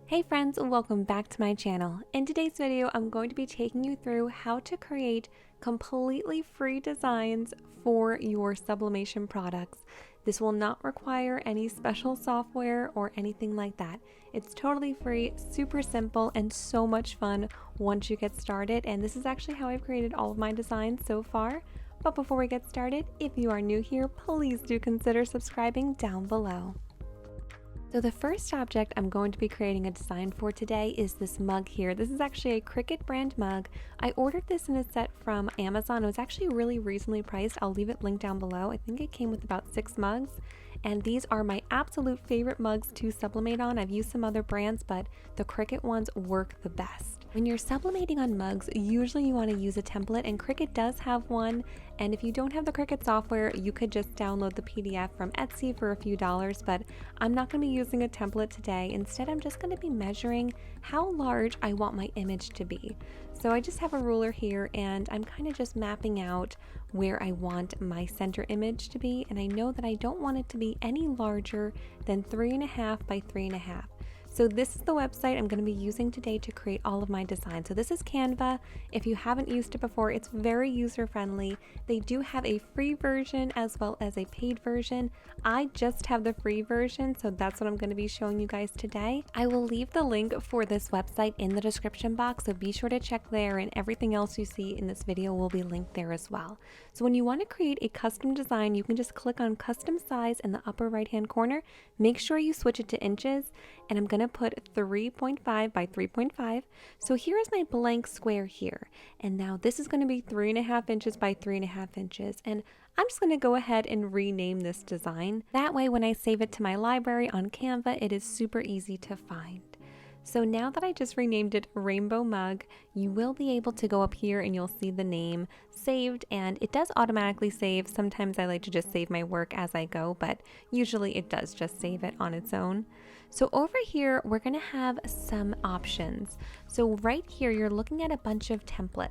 Hey friends, welcome back to my channel. In today's video, I'm going to be taking you through how to create completely free designs for your sublimation products. This will not require any special software or anything like that. It's totally free, super simple, and so much fun once you get started. And this is actually how I've created all of my designs so far. But before we get started, if you are new here, please do consider subscribing down below. So the first object I'm going to be creating a design for today is this mug here. This is actually a Cricut brand mug. I ordered this in a set from Amazon. It was actually really reasonably priced. I'll leave it linked down below. I think it came with about 6 mugs. And these are my absolute favorite mugs to sublimate on. I've used some other brands, but the Cricut ones work the best. When you're sublimating on mugs, usually you want to use a template, and Cricut does have one. And if you don't have the Cricut software, you could just download the PDF from Etsy for a few dollars, but I'm not going to be using a template today. Instead, I'm just going to be measuring how large I want my image to be. So I just have a ruler here, and I'm kind of just mapping out where I want my center image to be, and I know that I don't want it to be any larger than 3.5 by 3.5. So this is the website I'm going to be using today to create all of my designs. So this is Canva. If you haven't used it before, it's very user-friendly. They do have a free version as well as a paid version. I just have the free version, so that's what I'm going to be showing you guys today. I will leave the link for this website in the description box, so be sure to check there, and everything else you see in this video will be linked there as well. So when you want to create a custom design, you can just click on custom size in the upper right hand corner. Make sure you switch it to inches, and I'm going to put 3.5 by 3.5. So here is my blank square here. And now this is going to be 3.5 inches by 3.5 inches. And I'm just going to go ahead and rename this design. That way, when I save it to my library on Canva, it is super easy to find. So now that I just renamed it Rainbow Mug, you will be able to go up here and you'll see the name saved, and it does automatically save. Sometimes I like to just save my work as I go, but usually it does just save it on its own. So over here, we're going to have some options. So right here, you're looking at a bunch of templates.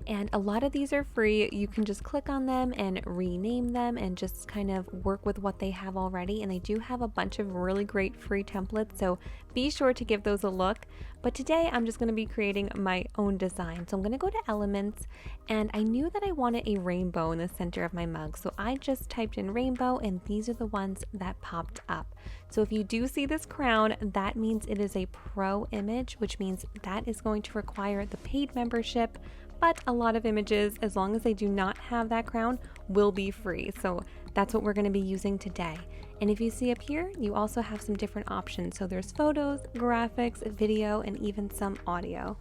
And a lot of these are free. You can just click on them and rename them and just kind of work with what they have already. And they do have a bunch of really great free templates, so be sure to give those a look. But today I'm just going to be creating my own design. So I'm going to go to Elements, and I knew that I wanted a rainbow in the center of my mug. So I just typed in rainbow, and these are the ones that popped up. So if you do see this crown, that means it is a pro image, which means that is going to require the paid membership. But a lot of images, as long as they do not have that crown, will be free. So that's what we're going to be using today. And if you see up here, you also have some different options. So there's photos, graphics, video, and even some audio.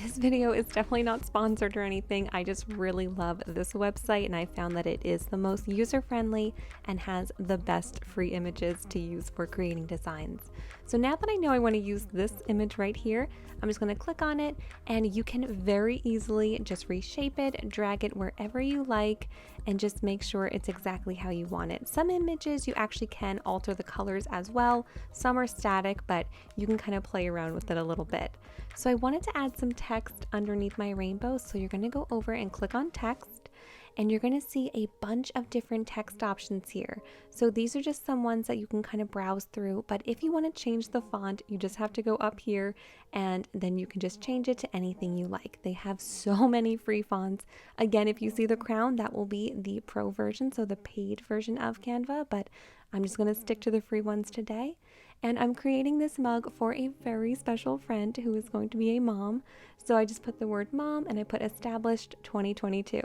This video is definitely not sponsored or anything. I just really love this website, and I found that it is the most user-friendly and has the best free images to use for creating designs. So now that I know I want to use this image right here, I'm just going to click on it, and you can very easily just reshape it, drag it wherever you like, and just make sure it's exactly how you want it. Some images you actually can alter the colors as well. Some are static, but you can kind of play around with it a little bit. So I wanted to add some text underneath my rainbow, so you're going to go over and click on text, and you're going to see a bunch of different text options here. So these are just some ones that you can kind of browse through, but if you want to change the font, you just have to go up here, and then you can just change it to anything you like. They have so many free fonts. Again, if you see the crown, that will be the pro version, so the paid version of Canva, but I'm just going to stick to the free ones today. And I'm creating this mug for a very special friend who is going to be a mom. So I just put the word mom, and I put established 2022.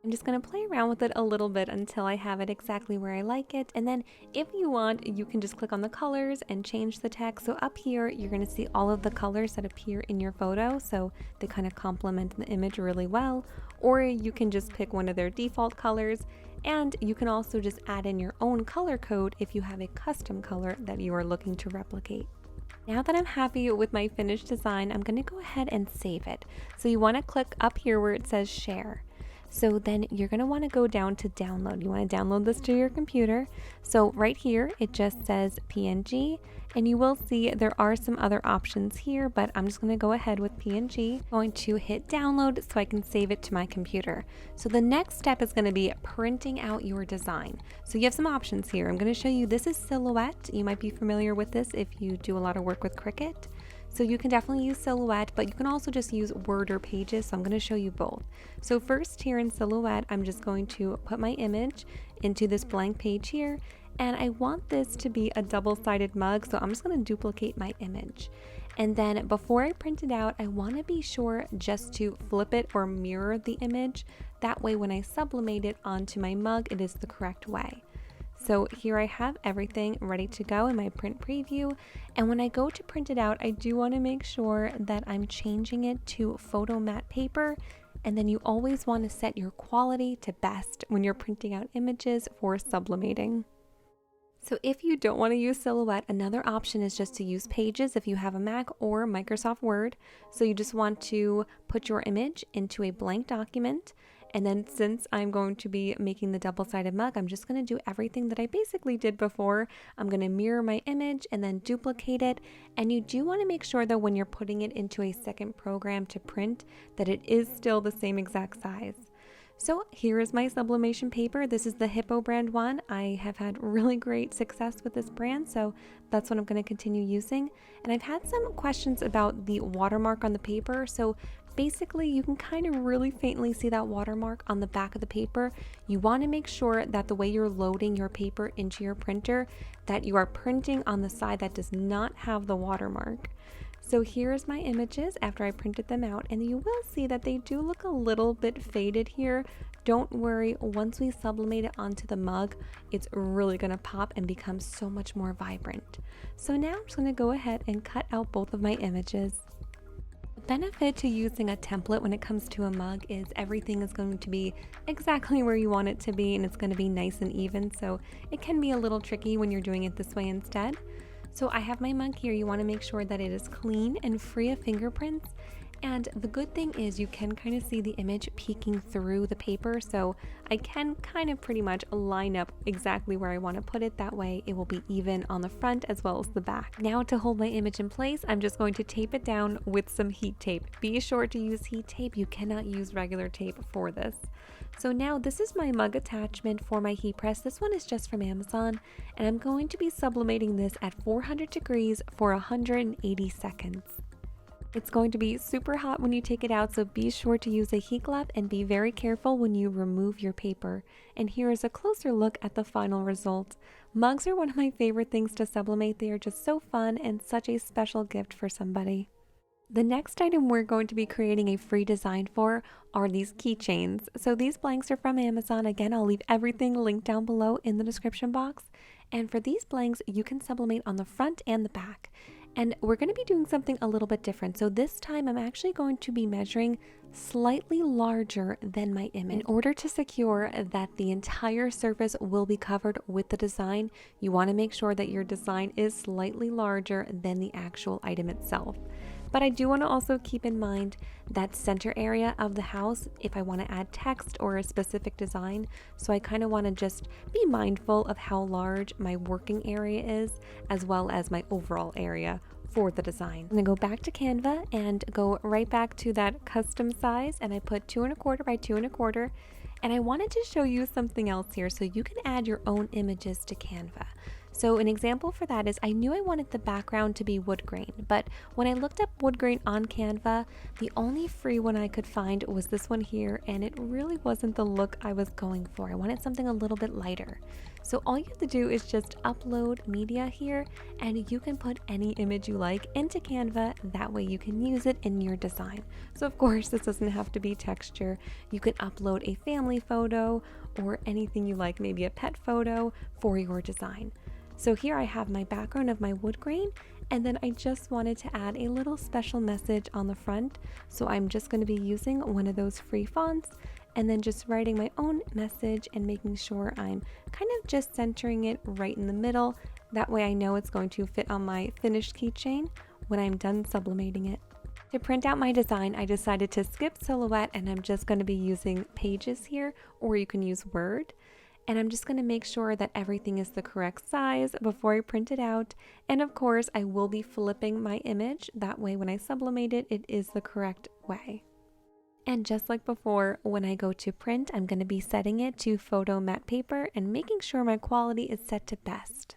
I'm just going to play around with it a little bit until I have it exactly where I like it. And then if you want, you can just click on the colors and change the text. So up here, you're going to see all of the colors that appear in your photo. So they kind of complement the image really well. Or you can just pick one of their default colors. And you can also just add in your own color code if you have a custom color that you are looking to replicate. Now that I'm happy with my finished design, I'm going to go ahead and save it. So you want to click up here where it says share. So then you're going to want to go down to download. You want to download this to your computer. So right here, it just says PNG, and you will see there are some other options here, but I'm just going to go ahead with PNG. I'm going to hit download so I can save it to my computer. So the next step is going to be printing out your design. So you have some options here. I'm going to show you, this is Silhouette. You might be familiar with this if you do a lot of work with Cricut. So you can definitely use Silhouette, but you can also just use Word or Pages. So I'm going to show you both. So first here in Silhouette, I'm just going to put my image into this blank page here. And I want this to be a double-sided mug, so I'm just going to duplicate my image. And then before I print it out, I want to be sure just to flip it or mirror the image. That way when I sublimate it onto my mug, it is the correct way. So here I have everything ready to go in my print preview. And when I go to print it out, I do want to make sure that I'm changing it to photo matte paper. And then you always want to set your quality to best when you're printing out images for sublimating. So if you don't want to use Silhouette, another option is just to use Pages if you have a Mac or Microsoft Word. So you just want to put your image into a blank document. And then since I'm going to be making the double-sided mug, I'm just going to do everything that I basically did before. I'm going to mirror my image and then duplicate it. And you do want to make sure that when you're putting it into a second program to print, that it is still the same exact size. So here is my sublimation paper. This is the Hiipoo brand one. I have had really great success with this brand, so that's what I'm going to continue using. And I've had some questions about the watermark on the paper. So basically you can kind of really faintly see that watermark on the back of the paper. You want to make sure that the way you're loading your paper into your printer, that you are printing on the side that does not have the watermark. So here's my images after I printed them out, and you will see that they do look a little bit faded here. Don't worry, once we sublimate it onto the mug, it's really going to pop and become so much more vibrant. So now I'm just going to go ahead and cut out both of my images. The benefit to using a template when it comes to a mug is everything is going to be exactly where you want it to be, and it's going to be nice and even, so it can be a little tricky when you're doing it this way instead. So I have my mug here. You want to make sure that it is clean and free of fingerprints. And the good thing is you can kind of see the image peeking through the paper. So I can kind of pretty much line up exactly where I want to put it. That way it will be even on the front as well as the back. Now to hold my image in place, I'm just going to tape it down with some heat tape. Be sure to use heat tape. You cannot use regular tape for this. So now this is my mug attachment for my heat press. This one is just from Amazon, and I'm going to be sublimating this at 400 degrees for 180 seconds. It's going to be super hot when you take it out, so be sure to use a heat glove and be very careful when you remove your paper. And here is a closer look at the final result. Mugs are one of my favorite things to sublimate. They are just so fun and such a special gift for somebody. The next item we're going to be creating a free design for are these keychains. So these blanks are from Amazon. Again, I'll leave everything linked down below in the description box. And for these blanks, you can sublimate on the front and the back. And we're going to be doing something a little bit different. So this time I'm actually going to be measuring slightly larger than my image. In order to secure that the entire surface will be covered with the design, you want to make sure that your design is slightly larger than the actual item itself. But I do want to also keep in mind that center area of the house if I want to add text or a specific design. So I kind of want to just be mindful of how large my working area is, as well as my overall area for the design. I'm going to go back to Canva and go right back to that custom size, and I put 2 1/4 by 2 1/4. And I wanted to show you something else here so you can add your own images to Canva. So an example for that is I knew I wanted the background to be wood grain, but when I looked up wood grain on Canva, the only free one I could find was this one here, and it really wasn't the look I was going for. I wanted something a little bit lighter. So all you have to do is just upload media here, and you can put any image you like into Canva. That way you can use it in your design. So of course, this doesn't have to be texture. You could upload a family photo or anything you like, maybe a pet photo for your design. So here I have my background of my wood grain, and then I just wanted to add a little special message on the front. So I'm just going to be using one of those free fonts and then just writing my own message and making sure I'm kind of just centering it right in the middle. That way I know it's going to fit on my finished keychain when I'm done sublimating it. To print out my design, I decided to skip silhouette and I'm just going to be using Pages here, or you can use Word. And I'm just going to make sure that everything is the correct size before I print it out. And of course, I will be flipping my image. That way, when I sublimate it, it is the correct way. And just like before, when I go to print, I'm going to be setting it to photo matte paper and making sure my quality is set to best.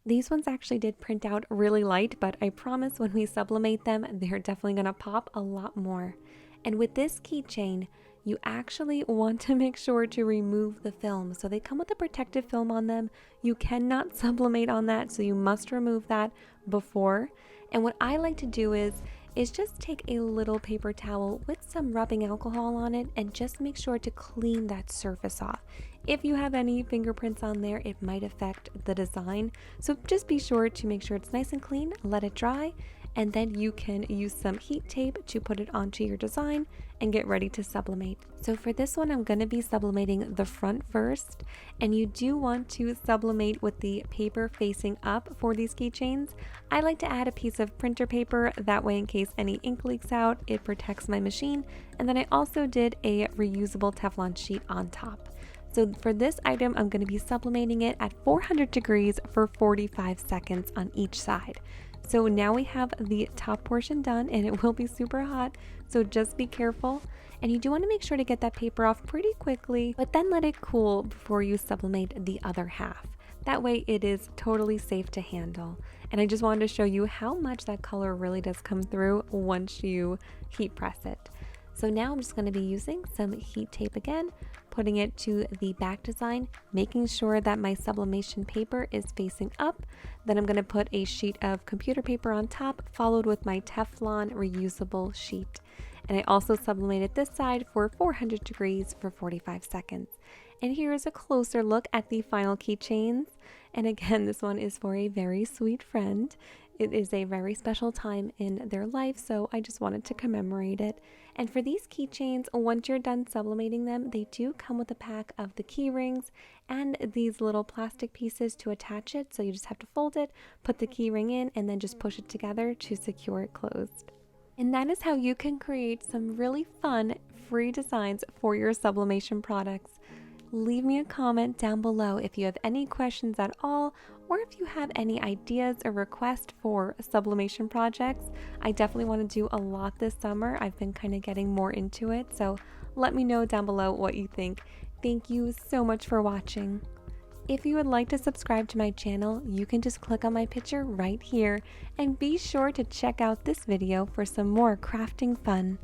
These ones actually did print out really light, but I promise when we sublimate them, they're definitely going to pop a lot more. And with this keychain, you actually want to make sure to remove the film. So they come with a protective film on them. You cannot sublimate on that, so you must remove that before. And what I like to do is just take a little paper towel with some rubbing alcohol on it and just make sure to clean that surface off. If you have any fingerprints on there, it might affect the design. So just be sure to make sure it's nice and clean, let it dry, and then you can use some heat tape to put it onto your design and get ready to sublimate. So for this one, I'm going to be sublimating the front first, and you do want to sublimate with the paper facing up for these keychains. I like to add a piece of printer paper, that way in case any ink leaks out, it protects my machine. And then I also did a reusable Teflon sheet on top. So for this item, I'm going to be sublimating it at 400 degrees for 45 seconds on each side. So now we have the top portion done, and it will be super hot, so just be careful. And you do want to make sure to get that paper off pretty quickly, but then let it cool before you sublimate the other half. That way it is totally safe to handle. And I just wanted to show you how much that color really does come through once you heat press it. So now I'm just going to be using some heat tape again, putting it to the back design, making sure that my sublimation paper is facing up. Then I'm going to put a sheet of computer paper on top, followed with my Teflon reusable sheet. And I also sublimated this side for 400 degrees for 45 seconds. And here is a closer look at the final keychains. And again, this one is for a very sweet friend. It is a very special time in their life, so I just wanted to commemorate it. And for these keychains, once you're done sublimating them, they do come with a pack of the key rings and these little plastic pieces to attach it. So you just have to fold it, put the key ring in, and then just push it together to secure it closed. And that is how you can create some really fun, free designs for your sublimation products. Leave me a comment down below if you have any questions at all, or if you have any ideas or requests for sublimation projects. I definitely want to do a lot this summer. I've been kind of getting more into it, so let me know down below what you think. Thank you so much for watching. If you would like to subscribe to my channel, you can just click on my picture right here, and be sure to check out this video for some more crafting fun.